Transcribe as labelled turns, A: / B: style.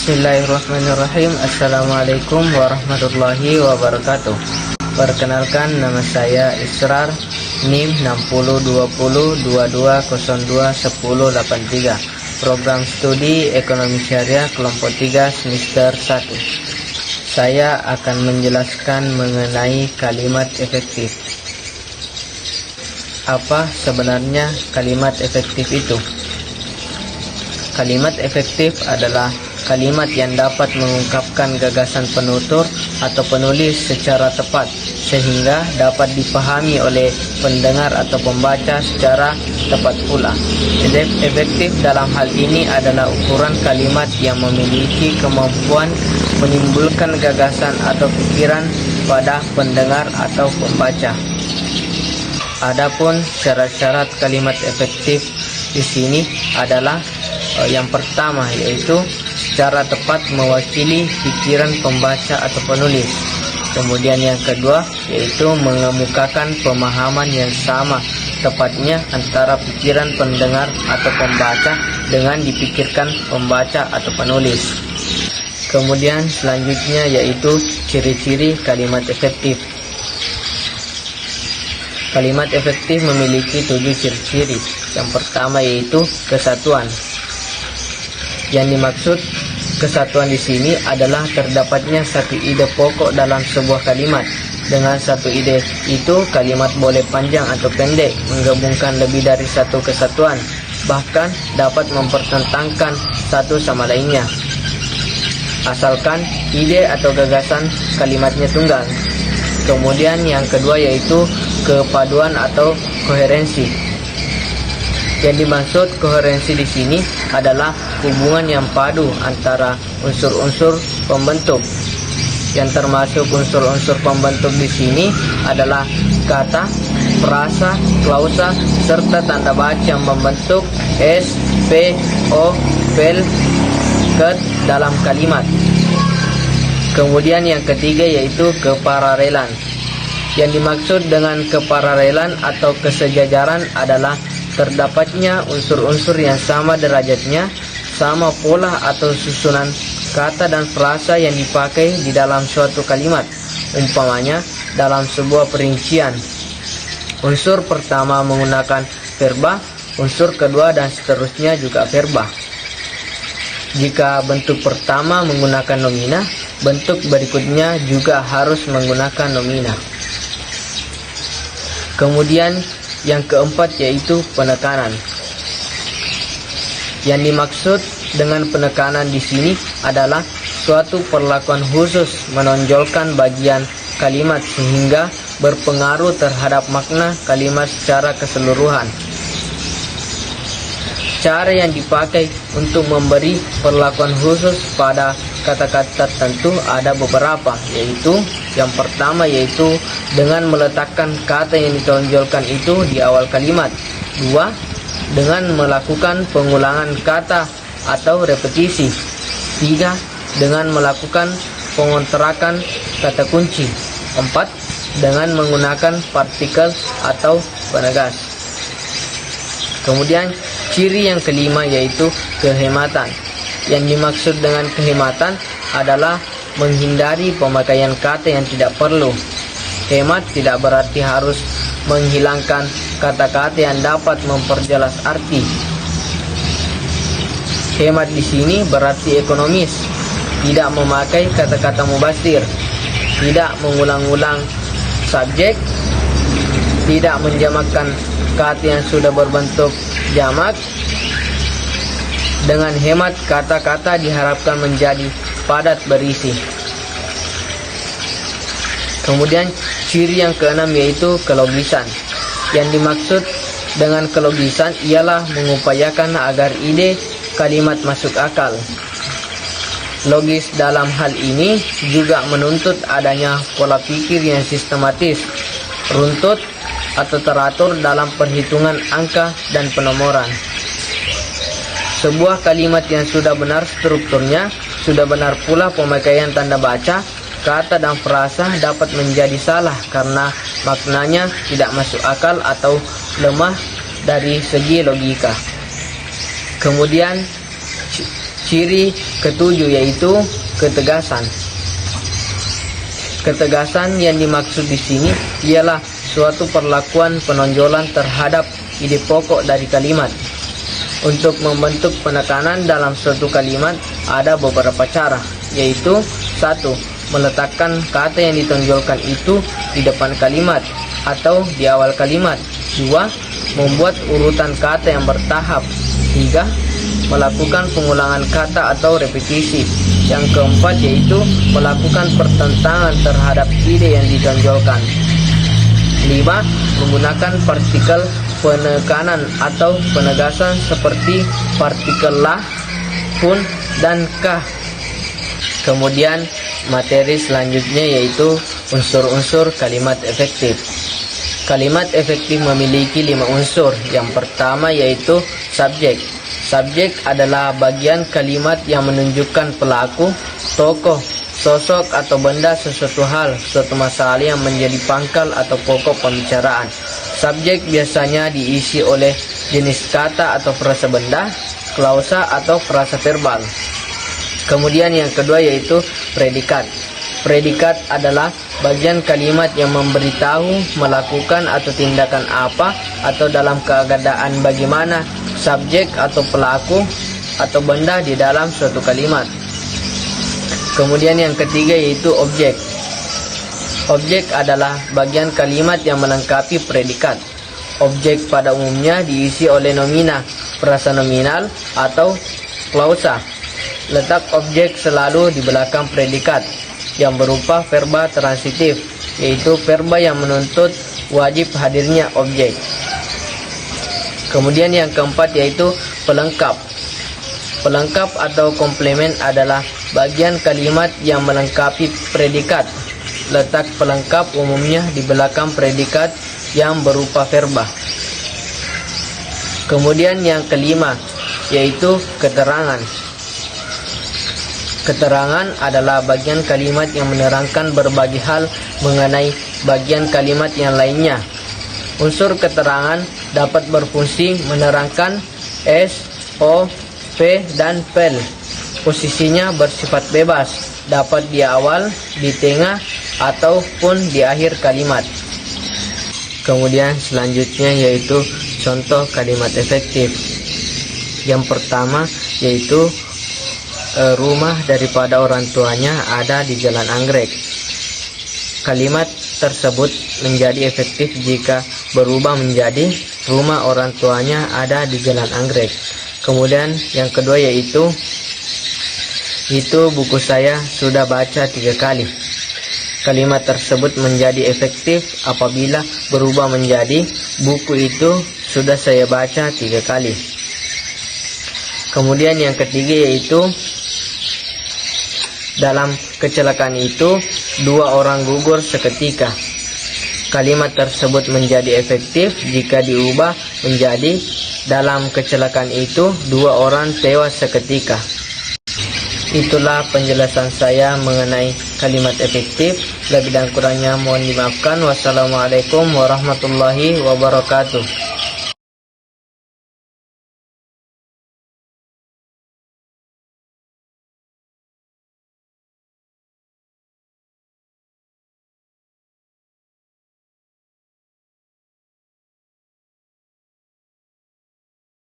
A: Bismillahirrahmanirrahim. Assalamualaikum warahmatullahi wabarakatuh. Perkenalkan, nama saya Israr, NIM 602022021083, Program Studi Ekonomi Syariah Kelompok 3 Semester 1. Saya akan menjelaskan mengenai kalimat efektif. Apa sebenarnya kalimat efektif itu? Kalimat efektif adalah kalimat yang dapat mengungkapkan gagasan penutur atau penulis secara tepat sehingga dapat dipahami oleh pendengar atau pembaca secara tepat pula. Efektif dalam hal ini adalah ukuran kalimat yang memiliki kemampuan menimbulkan gagasan atau pikiran pada pendengar atau pembaca. Adapun syarat-syarat kalimat efektif di sini adalah yang pertama, yaitu secara tepat mewakili pikiran pembaca atau penulis. Kemudian yang kedua, yaitu mengemukakan pemahaman yang sama tepatnya antara pikiran pendengar atau pembaca dengan dipikirkan pembaca atau penulis. Kemudian selanjutnya yaitu ciri-ciri kalimat efektif. Kalimat efektif memiliki 7 ciri-ciri. Yang pertama yaitu kesatuan. Yang dimaksud kesatuan di sini adalah terdapatnya satu ide pokok dalam sebuah kalimat. Dengan satu ide itu, kalimat boleh panjang atau pendek, menggabungkan lebih dari satu kesatuan, bahkan dapat mempertentangkan satu sama lainnya, asalkan ide atau gagasan kalimatnya tunggal. Kemudian yang kedua yaitu kepaduan atau koherensi. Yang dimaksud koherensi di sini adalah hubungan yang padu antara unsur-unsur pembentuk. Yang termasuk unsur-unsur pembentuk di sini adalah kata, frasa, klausa, serta tanda baca yang membentuk S, P, O, vel, ket dalam kalimat. Kemudian yang ketiga yaitu kepararelan. Yang dimaksud dengan kepararelan atau kesejajaran adalah terdapatnya unsur-unsur yang sama derajatnya, sama pola atau susunan kata dan frasa yang dipakai di dalam suatu kalimat. Umpamanya dalam sebuah perincian, unsur pertama menggunakan verba, unsur kedua dan seterusnya juga verba. Jika bentuk pertama menggunakan nomina, bentuk berikutnya juga harus menggunakan nomina. Kemudian yang keempat yaitu penekanan. Yang dimaksud dengan penekanan di sini adalah suatu perlakuan khusus menonjolkan bagian kalimat sehingga berpengaruh terhadap makna kalimat secara keseluruhan. Cara yang dipakai untuk memberi perlakuan khusus pada kata-kata tentu ada beberapa, yaitu yang pertama yaitu dengan meletakkan kata yang ditonjolkan itu di awal kalimat. 2. Dengan melakukan pengulangan kata atau repetisi. 3. Dengan melakukan pengonterakan kata kunci. 4. Dengan menggunakan partikel atau penegas. Kemudian ciri yang kelima yaitu kehematan. Yang dimaksud dengan kehematan adalah menghindari pemakaian kata yang tidak perlu. Hemat tidak berarti harus menghilangkan kata-kata yang dapat memperjelas arti. Hemat di sini berarti ekonomis, tidak memakai kata-kata mubazir, tidak mengulang-ulang subjek, tidak menjamakkan kata yang sudah berbentuk jamak. Dengan hemat, kata-kata diharapkan menjadi padat berisi. Kemudian ciri yang keenam yaitu kelogisan. Yang dimaksud dengan kelogisan ialah mengupayakan agar ide kalimat masuk akal. Logis dalam hal ini juga menuntut adanya pola pikir yang sistematis, runtut atau teratur dalam perhitungan angka dan penomoran. Sebuah kalimat yang sudah benar strukturnya, sudah benar pula pemakaian tanda baca, kata dan frasa dapat menjadi salah karena maknanya tidak masuk akal atau lemah dari segi logika. Kemudian Ciri ketujuh yaitu ketegasan. Ketegasan yang dimaksud di sini ialah suatu perlakuan penonjolan terhadap ide pokok dari kalimat. Untuk membentuk penekanan dalam suatu kalimat ada beberapa cara, yaitu 1. Meletakkan kata yang ditonjolkan itu di depan kalimat atau di awal kalimat. 2. Membuat urutan kata yang bertahap. 3. Melakukan pengulangan kata atau repetisi. Yang keempat yaitu melakukan pertentangan terhadap ide yang ditonjolkan. 5. Menggunakan partikel penekanan atau penegasan seperti partikel lah, pun, dan kah. Kemudian materi selanjutnya yaitu unsur-unsur kalimat efektif. Kalimat efektif memiliki 5 unsur. Yang pertama yaitu subjek. Subjek adalah bagian kalimat yang menunjukkan pelaku, tokoh, sosok atau benda sesuatu hal, suatu masalah yang menjadi pangkal atau pokok pembicaraan. Subjek biasanya diisi oleh jenis kata atau frasa benda, klausa atau frasa verbal. Kemudian yang kedua yaitu predikat. Predikat adalah bagian kalimat yang memberitahu, melakukan atau tindakan apa atau dalam keadaan bagaimana subjek atau pelaku atau benda di dalam suatu kalimat. Kemudian yang ketiga yaitu objek. Objek adalah bagian kalimat yang melengkapi predikat. Objek pada umumnya diisi oleh nomina, frasa nominal, atau klausa. Letak objek selalu di belakang predikat yang berupa verba transitif, yaitu verba yang menuntut wajib hadirnya objek. Kemudian yang keempat yaitu pelengkap. Pelengkap atau komplemen adalah bagian kalimat yang melengkapi predikat. Letak pelengkap umumnya di belakang predikat yang berupa verba. Kemudian yang kelima yaitu keterangan. Keterangan adalah bagian kalimat yang menerangkan berbagai hal mengenai bagian kalimat yang lainnya. Unsur keterangan dapat berfungsi menerangkan S, O, P, dan pel. Posisinya bersifat bebas, dapat di awal, di tengah, ataupun di akhir kalimat. Kemudian selanjutnya yaitu contoh kalimat efektif. Yang pertama yaitu rumah daripada orang tuanya ada di Jalan Anggrek. Kalimat tersebut menjadi efektif jika berubah menjadi rumah orang tuanya ada di Jalan Anggrek. Kemudian yang kedua yaitu buku saya sudah baca 3 kali. Kalimat tersebut menjadi efektif apabila berubah menjadi buku itu sudah saya baca 3 kali. Kemudian yang ketiga yaitu dalam kecelakaan itu 2 orang gugur seketika. Kalimat tersebut menjadi efektif jika diubah menjadi dalam kecelakaan itu 2 orang tewas seketika. Itulah penjelasan saya mengenai kalimat efektif. Lebih dan kurangnya mohon dimaafkan. Wassalamualaikum warahmatullahi wabarakatuh.